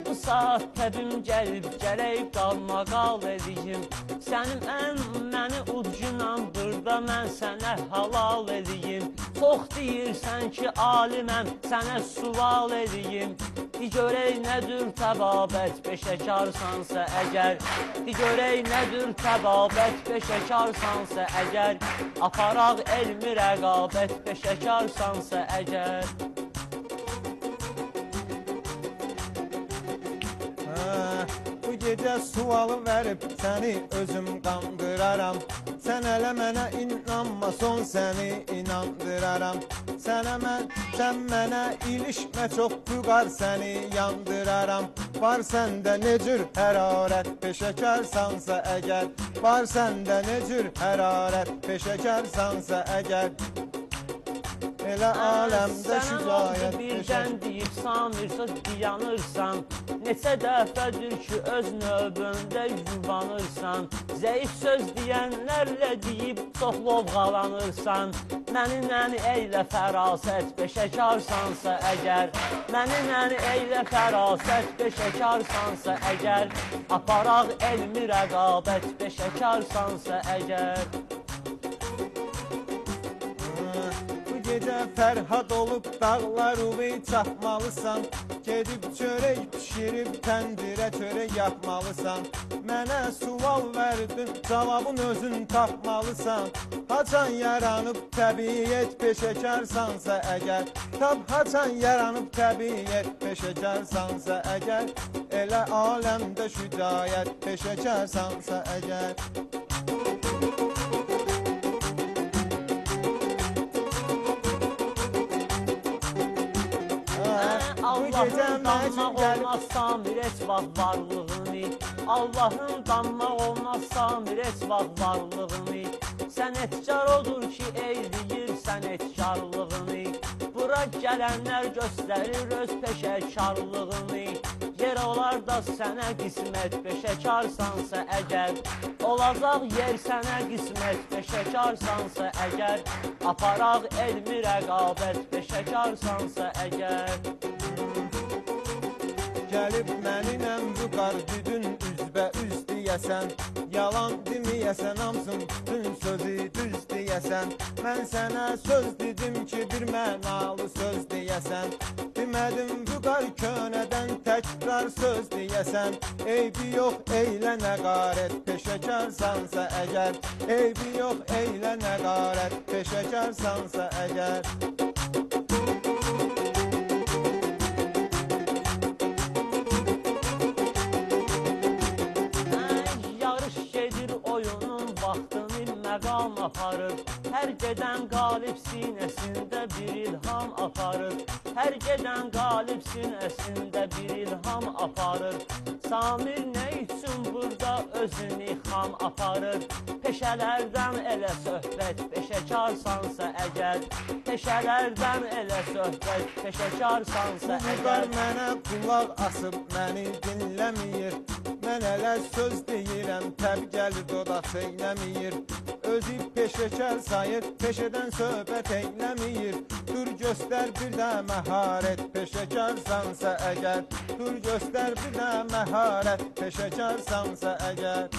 Bu saat təbim gəlib, gərək qalmaqal edeyim. Sənin məni udcunam, burada mən sənə halal edeyim. Çox deyirsən ki, aliməm, sənə sual edeyim. Di görək nədir təbabət, peşəkarsansa əgər. Di görək nədir təbabət, peşəkarsansa əgər. Aparaq elmi rəqabət, peşəkarsansa əgər. Bu gecə sualı verib səni özüm qandıraram. Sən hələ mənə inanma, son səni inandıraram. Sən mənə ilişmə, çox vüqar səni yandıraram. Var səndə ne cür hərarət, peşəkarsansa əgər. Var səndə ne cür hərarət, peşəkarsansa əgər. Elə aləmdə şüzayət birdən deyib Samir dayanırsan. Neçə dəfədir ki öz növbəndə yubanırsan. Zəif söz deyənlərlə deyib çox lovğalanırsan. Məni eylə fərasət, peşəkarsansa əgər. Məni eylə fərasət, peşəkarsansa əgər. Aparaq elmi rəqabət, peşəkarsansa əgər. Gecə Fərhad olub dağları çatmalısan. Gedib çörək pişirib təndirə çörək yapmalısan. Mənə sual verdin, cavabın özün tapmalısan. Haçan yaranıb təbiət, peşəkarsansa əgər. Haçan yaranıb təbiət, peşəkarsansa əgər. Elə aləmdə şücayət, peşəkarsansa əgər. Allah'ın danmaq olmaz Samir heç vaxt varlığını. Allah'ın danmaq olmaz Samir heç vaxt varlığını. Sənətkar odur ki eyləyir sənətkarlığını. Bura gələnlər göstərir öz peşəkarlığını. Yer olar da sənə qismət, peşəkarsansa əgər. Olacaq yer sənə qismət, peşəkarsansa əgər. Aparaq elmi rəqabət, peşəkarsansa əgər. Gəlib məninlə vüqar düdün üzbə üz deyəsən. Yalan deməyəsən, hamsın bütün sözü düz deyəsən. Mən sənə söz dedim ki bir mənalı söz deyəsən. Demədim vüqar könədən təkrar söz deyəsən. Eybi yox eylə nəqarət, peşəkarsansa əgər. Eybi yox eylə nəqarət, peşəkarsansa əgər. Məqam aparır, hər gedən qalib sinəsində bir ilham aparır. Hər gedən qalib sinəsində bir ilham aparır. Samir nə üçün burada özünü xam aparır? Peşələrdən elə söhbət, peşəkarsansa əgər. Peşələrdən elə söhbət, peşəkarsansa əgər. Vüqar mənə qulaq asıb məni dinləmir. Mən hələ söz deyirəm, təbgəli dodaq çeynəmir. Özü peşəkar sayır, peşədən söhbət eyləmir. Dur göstər bir də məharət, peşəkarsansa əgər. Dur göstər bir də məharət, peşəkarsansa əgər.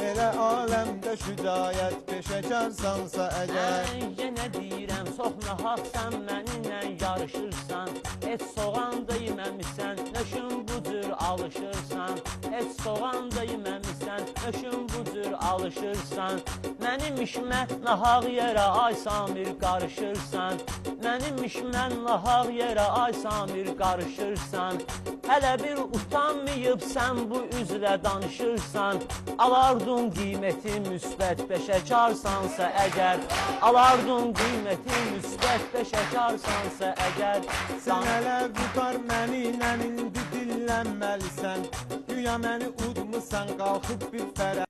Elə aləmdə şücayət, peşəkarsansa əgər. Yenə deyirəm, çox nahaq sən mənimlə yarışırsan. Et soğan da yeməmisən, nöşün bu cür alışırsan. Et soğan da yeməmisən, nöşün bu cür alışırsan. Mənim işmə nahaq yerə ay Samir qarışırsan. Mənim işmə nahaq yerə ay Samir qarışırsan. Hələ bir utanmayıb sən bu üzlə danışırsan. Alardın qiyməti müsbət, peşəkarsansa əgər. Alardın qiyməti müsbət, peşəkarsansa əgər. Sən hələ vüqar mənimlə indi dillənməlisən. Güya məni udmusan, qalxıb bir fərə.